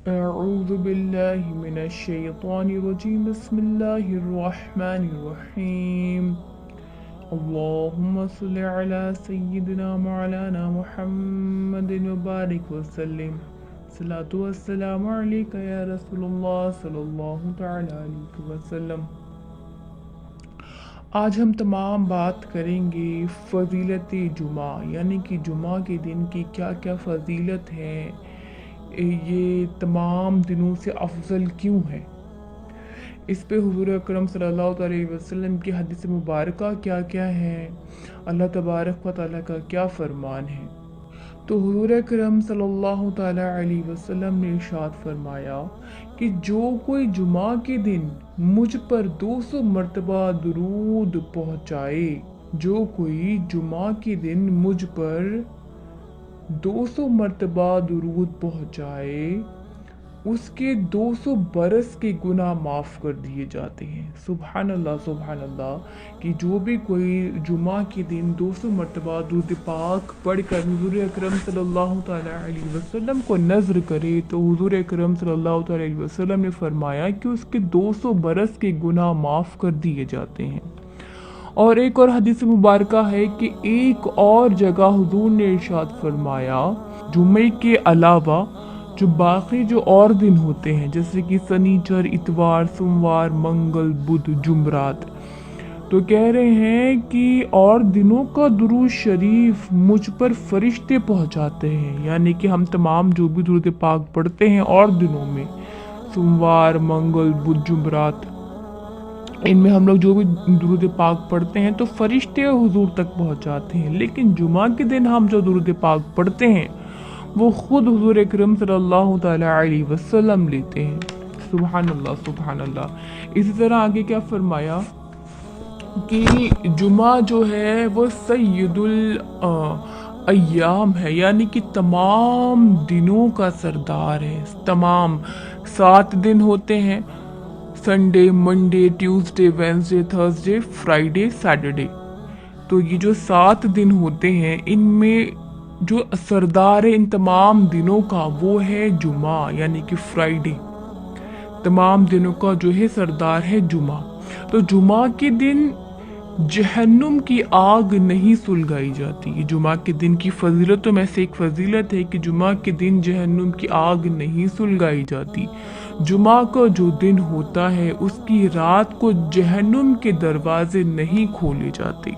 أعوذ بالله من الشيطان الرجيم بسم الله الرحمن الرحيم اللهم صل على سيدنا مولانا محمد وبارك وسلم الصلاة والسلام عليك يا رسول الله صلی اللہ تعالی علیہ وسلم۔ آج ہم تمام بات کریں گے فضیلت جمعہ، یعنی کہ جمعہ کے دن کی کیا کیا فضیلت ہے، یہ تمام دنوں سے افضل کیوں ہے، اس پہ حضور اکرم صلی اللہ علیہ وسلم کی حدیث مبارکہ کیا کیا ہے، اللہ تبارک و تعالیٰ کا کیا فرمان ہے۔ تو حضور اکرم صلی اللہ تعالیٰ علیہ وسلم نے ارشاد فرمایا کہ جو کوئی جمعہ کے دن مجھ پر 200 مرتبہ درود پہنچائے، جو کوئی جمعہ کے دن مجھ پر 200 مرتبہ درود پہنچائے، اس کے 200 برس کے گناہ معاف کر دیے جاتے ہیں۔ سبحان اللہ کہ جو بھی کوئی جمعہ کے دن 200 مرتبہ درود پاک پڑھ کر حضور اکرم صلی اللہ تعالیٰ علیہ وسلم کو نذر کرے تو حضور اکرم صلی اللہ تعالیٰ علیہ وسلم نے فرمایا کہ اس کے 200 برس کے گناہ معاف کر دیے جاتے ہیں۔ اور ایک اور حدیث مبارکہ ہے کہ ایک اور جگہ حضور نے ارشاد فرمایا جمعے کے علاوہ جو باقی جو اور دن ہوتے ہیں جیسے کہ سنیچر، اتوار، سوموار، منگل، بدھ، جمعرات، تو کہہ رہے ہیں کہ اور دنوں کا درود شریف مجھ پر فرشتے پہنچاتے ہیں، یعنی کہ ہم تمام جو بھی درود پاک پڑھتے ہیں اور دنوں میں، سوموار، منگل، بدھ، جمعرات، ان میں ہم لوگ جو بھی درود پاک پڑھتے ہیں تو فرشتے حضور تک پہنچاتے ہیں، لیکن جمعہ کے دن ہم جو درود پاک پڑھتے ہیں وہ خود حضور اکرم صلی اللہ تعالیٰ علیہ وسلم لیتے ہیں۔ سبحان اللہ۔ اسی طرح آگے کیا فرمایا کہ جمعہ جو ہے وہ سید ایام ہے، یعنی کہ تمام دنوں کا سردار ہے۔ تمام 7 دن ہوتے ہیں، Sunday, Monday, Tuesday, Wednesday, Thursday, Friday, Saturday, تو یہ جو 7 دن ہوتے ہیں ان میں جو سردار ہے ان تمام دنوں کا وہ ہے جمعہ، یعنی کہ فرائیڈے، تمام دنوں کا جو ہے سردار ہے جمعہ۔ تو جمعہ کے دن جہنم کی آگ نہیں سلگائی جاتی۔ یہ جمعہ کے دن کی فضیلتوں میں سے ایک فضیلت ہے کہ جمعہ کے دن جہنم کی آگ نہیں سلگائی جاتی۔ جمعہ کا جو دن ہوتا ہے اس کی رات کو جہنم کے دروازے نہیں کھولے جاتے،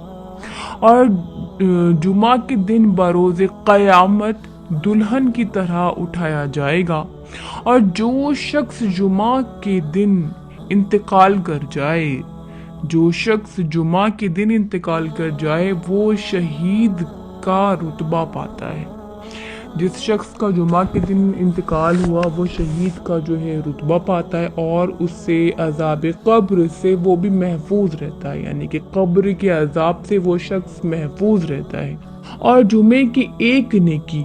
اور جمعہ کے دن بروز قیامت دلہن کی طرح اٹھایا جائے گا، اور جو شخص جمعہ کے دن انتقال کر جائے، وہ شہید کا رتبہ پاتا ہے۔ جس شخص کا جمعہ کے دن انتقال ہوا وہ شہید کا جو ہے رتبہ پاتا ہے، اور اس سے عذاب قبر سے وہ بھی محفوظ رہتا ہے، یعنی کہ قبر کے عذاب سے وہ شخص محفوظ رہتا ہے۔ اور جمعے کی ایک نیکی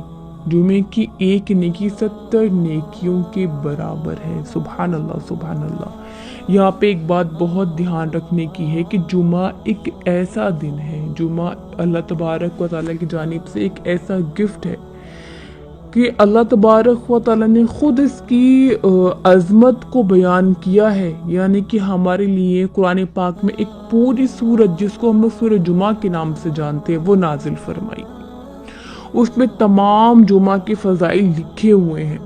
70 نیکیوں کے برابر ہے۔ سبحان اللہ۔ یہاں پہ ایک بات بہت دھیان رکھنے کی ہے کہ جمعہ ایک ایسا دن ہے، جمعہ اللہ تبارک و تعالیٰ کی جانب سے ایک ایسا گفٹ ہے کہ اللہ تبارک و تعالیٰ نے خود اس کی عظمت کو بیان کیا ہے، یعنی کہ ہمارے لیے قرآن پاک میں ایک پوری سورت جس کو ہم لوگ سورہ جمعہ کے نام سے جانتے ہیں وہ نازل فرمائی۔ اس میں تمام جمعہ کے فضائل لکھے ہوئے ہیں،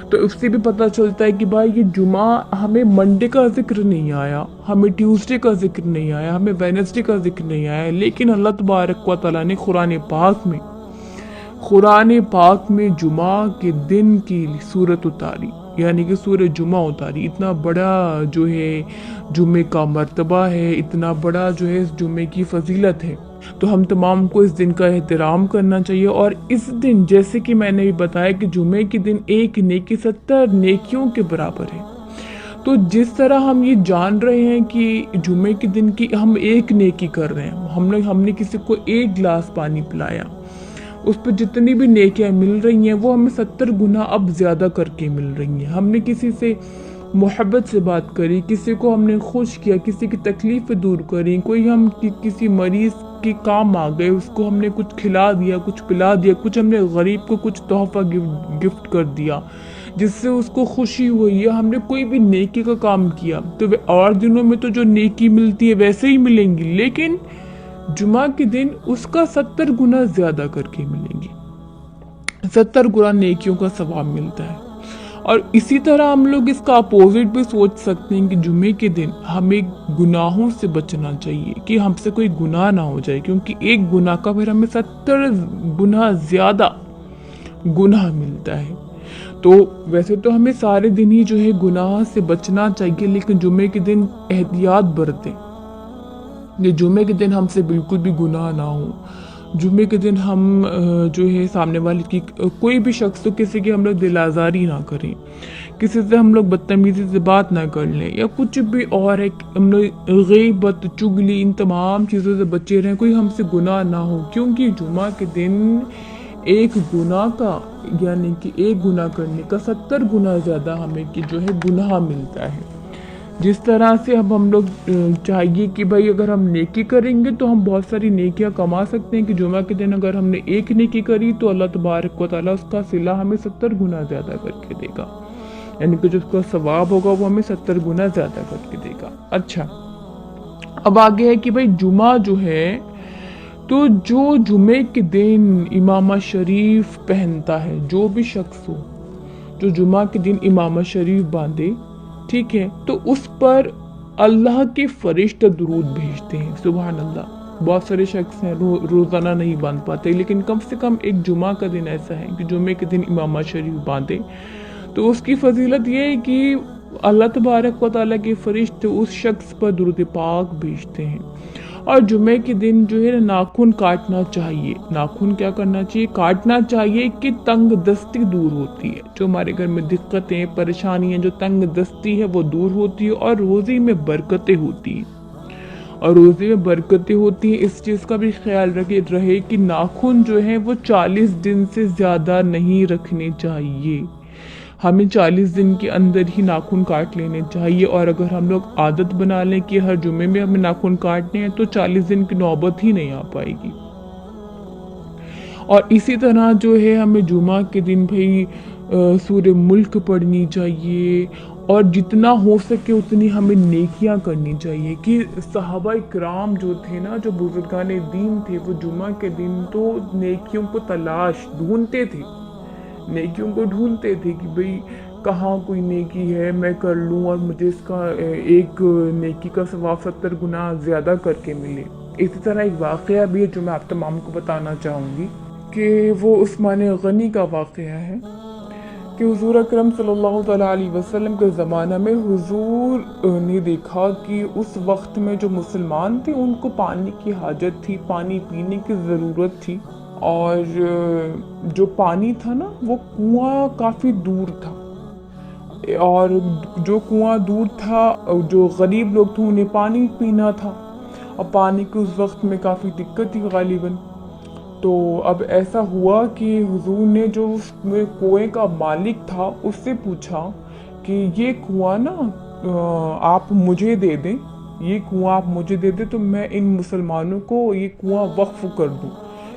تو اس سے بھی پتہ چلتا ہے کہ بھائی یہ جمعہ ہمیں منڈے کا ذکر نہیں آیا، ہمیں ٹیوزڈے کا ذکر نہیں آیا، ہمیں وینسڈے کا ذکر نہیں آیا، لیکن اللہ تبارک و تعالیٰ نے قرآن پاک میں جمعہ کے دن کی صورت اتاری، یعنی کہ سورہ جمعہ اتاری۔ اتنا بڑا جو ہے جمعے کا مرتبہ ہے، اتنا بڑا جو ہے اس جمعے کی فضیلت ہے، تو ہم تمام کو اس دن کا احترام کرنا چاہیے۔ اور اس دن جیسے کہ میں نے بھی بتایا کہ جمعے کے دن ایک نیکی 70 نیکیوں کے برابر ہے، تو جس طرح ہم یہ جان رہے ہیں کہ جمعے کے دن کی ہم ایک نیکی کر رہے ہیں، ہم نے کسی کو 1 گلاس پانی پلایا، اس پہ جتنی بھی نیکیاں مل رہی ہیں وہ ہمیں 70 گنا اب زیادہ کر کے مل رہی ہیں۔ ہم نے کسی سے محبت سے بات کری، کسی کو ہم نے خوش کیا، کسی کی تکلیفیں دور کری، ہم کسی مریض کے کام آ گئے، اس کو ہم نے کچھ کھلا دیا، کچھ پلا دیا، کچھ ہم نے غریب کو کچھ تحفہ گفٹ کر دیا، جس سے اس کو خوشی ہوئی، یا ہم نے کوئی بھی نیکی کا کام کیا تو اور دنوں میں تو جو نیکی ملتی ہے ویسے ہی ملیں گی، لیکن جمعہ کے دن اس کا 70 گنا زیادہ کر کے ملیں گی، 70 گنا نیکیوں کا ثواب ملتا ہے۔ اور اسی طرح ہم لوگ اس کا اپوزٹ بھی سوچ سکتے ہیں کہ جمعے کے دن ہمیں گناہوں سے بچنا چاہیے کہ ہم سے کوئی گناہ نہ ہو جائے، کیونکہ ایک گناہ کا پھر ہمیں 70 گنا زیادہ گناہ ملتا ہے۔ تو ویسے تو ہمیں سارے دن ہی جو ہے گناہ سے بچنا چاہیے، لیکن جمعے کے دن احتیاط برتیں کہ جمعے کے دن ہم سے بالکل بھی گناہ نہ ہو۔ جمعے کے دن ہم جو ہے سامنے والے کی کوئی بھی شخص تو کسی کی ہم لوگ دل آزاری نہ کریں، کسی سے ہم لوگ بدتمیزی سے بات نہ کر لیں، یا کچھ بھی اور ہے ہم لوگ غیبت، چگلی، ان تمام چیزوں سے بچے رہیں، کوئی ہم سے گناہ نہ ہو، کیونکہ جمعہ کے دن ایک گناہ کا یعنی کہ ایک گناہ کرنے کا 70 گنا زیادہ ہمیں کہ جو ہے گناہ ملتا ہے۔ جس طرح سے اب ہم لوگ چاہیے کہ بھائی اگر ہم نیکی کریں گے تو ہم بہت ساری نیکیاں کما سکتے ہیں، کہ جمعہ کے دن اگر ہم نے ایک نیکی کری تو اللہ تبارک و تعالیٰ اس کا صلہ ہمیں 70 گنا زیادہ کر کے دے گا، یعنی کہ جو اس کا ثواب ہوگا وہ ہمیں 70 گنا زیادہ کر کے دے گا۔ اچھا، اب آگے ہے کہ بھائی جمعہ جو ہے تو جو جمعے کے دن امامہ شریف پہنتا ہے، جو بھی شخص ہو جو جمعہ کے دن امامہ شریف باندھے، ٹھیک ہے، تو اس پر اللہ کے فرشتے درود بھیجتے ہیں۔ سبحان اللہ، بہت سارے شخص ہیں روزانہ نہیں باندھ پاتے، لیکن کم سے کم ایک جمعہ کا دن ایسا ہے کہ جمعے کے دن امامہ شریف باندھے، تو اس کی فضیلت یہ ہے کہ اللہ تبارک و تعالیٰ کے فرشتے اس شخص پر درود پاک بھیجتے ہیں۔ اور جمعے کے دن جو ہے ناخن کاٹنا چاہیے۔ ناخن کیا کرنا چاہیے؟ کاٹنا چاہیے کہ تنگ دستی دور ہوتی ہے، جو ہمارے گھر میں دقتیں، پریشانیاں، جو تنگ دستی ہے وہ دور ہوتی ہے، اور روزی میں برکتیں ہوتی ہیں۔ اور روزی میں برکتیں ہوتی ہیں، اس چیز کا بھی خیال رہے کہ ناخن جو ہیں وہ 40 دن سے زیادہ نہیں رکھنے چاہیے، ہمیں 40 دن کے اندر ہی ناخن کاٹ لینے چاہیے۔ اور اگر ہم لوگ عادت بنا لیں کہ ہر جمعے میں ہمیں ناخن کاٹنے ہیں تو 40 دن کی نوبت ہی نہیں آ پائے گی۔ اور اسی طرح جو ہے ہمیں جمعہ کے دن بھائی سورہ ملک پڑھنی چاہیے، اور جتنا ہو سکے اتنی ہمیں نیکیاں کرنی چاہیے، کہ صحابہ کرام جو تھے نا، جو بزرگان دین تھے، وہ جمعہ کے دن تو نیکیوں کو ڈھونڈتے تھے، نیکیوں کو ڈھونڈتے تھے کہ بھئی کہاں کوئی نیکی ہے میں کر لوں اور مجھے اس کا ایک نیکی کا ثواب 70 گنا زیادہ کر کے ملے۔ اسی طرح ایک واقعہ بھی ہے جو میں آپ تمام کو بتانا چاہوں گی، کہ وہ عثمان غنی کا واقعہ ہے، کہ حضور اکرم صلی اللہ تعالیٰ علیہ وسلم کے زمانہ میں حضور نے دیکھا کہ اس وقت میں جو مسلمان تھے ان کو پانی کی حاجت تھی، پانی پینے کی ضرورت تھی، اور جو پانی تھا نا وہ کنواں کافی دور تھا، اور جو کنواں دور تھا جو غریب لوگ تھے انہیں پانی پینا تھا، اور پانی کی اس وقت میں کافی دقت تھی غالباً۔ تو اب ایسا ہوا کہ حضور نے جو اس کنویں کا مالک تھا اس سے پوچھا کہ یہ کنواں نا آپ مجھے دے دیں، یہ کنواں آپ مجھے دے دیں تو میں ان مسلمانوں کو یہ کنواں وقف کر دوں،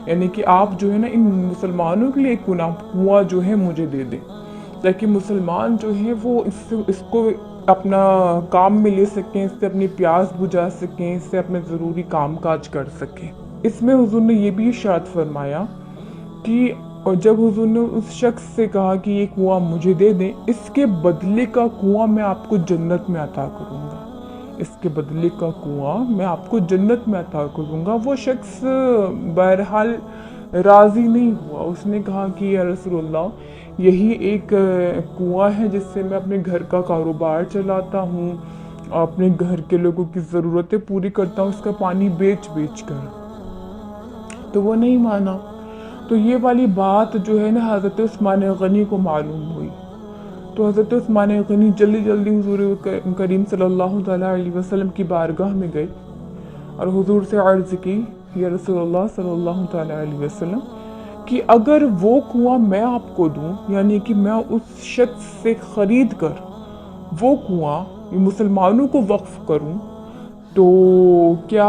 یعنی کہ آپ جو ہے نا ان مسلمانوں کے لیے کنواں جو ہے مجھے دے دیں، تاکہ مسلمان جو ہیں وہ اس کو اپنا کام میں لے سکیں، اس سے اپنی پیاس بجھا سکیں، اس سے اپنے ضروری کام کاج کر سکیں۔ اس میں حضور نے یہ بھی ارشاد فرمایا کہ جب حضور نے اس شخص سے کہا کہ یہ کنواں مجھے دے دیں، اس کے بدلے کا کنواں میں آپ کو جنت میں عطا کروں گا، اس کے بدلے کا کنواں میں آپ کو جنت میں عطا کروں گا۔ وہ شخص بہرحال راضی نہیں ہوا، اس نے کہا کہ یا رسول اللہ یہی ایک کنواں ہے جس سے میں اپنے گھر کا کاروبار چلاتا ہوں، اپنے گھر کے لوگوں کی ضرورتیں پوری کرتا ہوں اس کا پانی بیچ کر، تو وہ نہیں مانا۔ تو یہ والی بات جو ہے نا حضرت عثمان غنی کو معلوم ہوئی، تو حضرت عثمان غنی جلدی حضور کریم صلی اللہ تعالیٰ علیہ وسلم کی بارگاہ میں گئے اور حضور سے عرض کی یا رسول اللہ صلی اللہ تعالیٰ علیہ وسلم کہ اگر وہ کنواں میں آپ کو دوں، یعنی کہ میں اس شخص سے خرید کر وہ کنواں مسلمانوں کو وقف کروں، تو کیا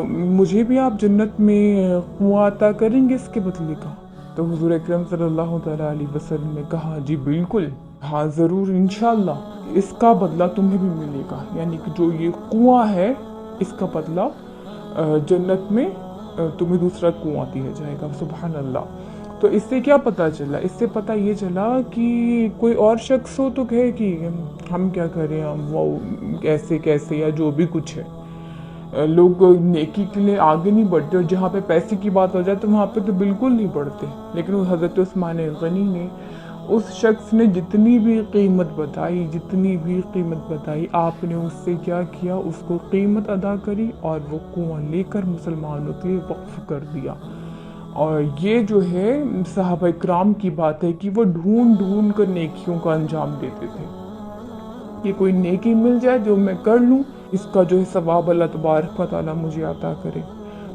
مجھے بھی آپ جنت میں کنواں عطا کریں گے اس کے بدلے کا؟ تو حضور اکرم صلی اللہ تعالیٰ علیہ وسلم نے کہا جی بالکل، ہاں ضرور انشاءاللہ اس کا بدلہ تمہیں بھی ملے گا، یعنی کہ جو یہ کنواں ہے اس کا بدلہ جنت میں تمہیں دوسرا کنواں دیا جائے گا۔ سبحان اللہ۔ تو اس سے کیا پتہ چلا؟ اس سے پتہ یہ چلا کہ کوئی اور شخص ہو تو کہے کہ ہم کیا کریں، ہم وہ کیسے کیسے یا جو بھی کچھ ہے، لوگ نیکی کے لیے آگے نہیں بڑھتے، اور جہاں پہ پیسے کی بات ہو جائے تو وہاں پہ تو بالکل نہیں بڑھتے۔ لیکن وہ حضرت عثمان غنی نے، اس شخص نے جتنی بھی قیمت بتائی، آپ نے اس سے کیا کیا، اس کو قیمت ادا کری اور وہ کنواں لے کر مسلمانوں کے لیے وقف کر دیا۔ اور یہ جو ہے صحابہ کرام کی بات ہے کہ وہ ڈھونڈ ڈھونڈ کر نیکیوں کا انجام دیتے تھے کہ کوئی نیکی مل جائے جو میں کر لوں، اس کا جو ہے ثواب اللہ تبارک و تعالیٰ مجھے عطا کرے۔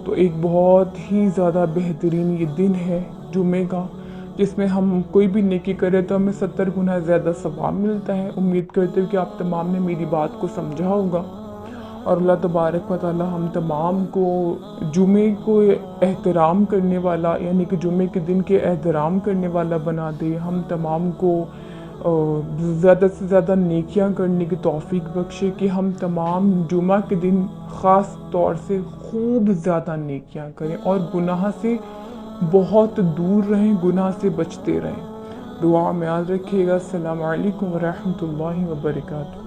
تو ایک بہت ہی زیادہ بہترین یہ دن ہے جمعے کا، جس میں ہم کوئی بھی نیکی کرے تو ہمیں 70 گنا زیادہ ثواب ملتا ہے۔ امید کرتے ہیں کہ آپ تمام نے میری بات کو سمجھا ہوگا، اور اللہ تبارک و تعالیٰ ہم تمام کو جمعے کو احترام کرنے والا، یعنی کہ جمعے کے دن کے احترام کرنے والا بنا دے، ہم تمام کو زیادہ سے زیادہ نیکیاں کرنے کی توفیق بخشے کہ ہم تمام جمعہ کے دن خاص طور سے خوب زیادہ نیکیاں کریں اور گناہ سے بہت دور رہیں، گناہ سے بچتے رہیں۔ دعا میں یاد رکھیے گا۔ السلام علیکم ورحمۃ اللہ وبرکاتہ۔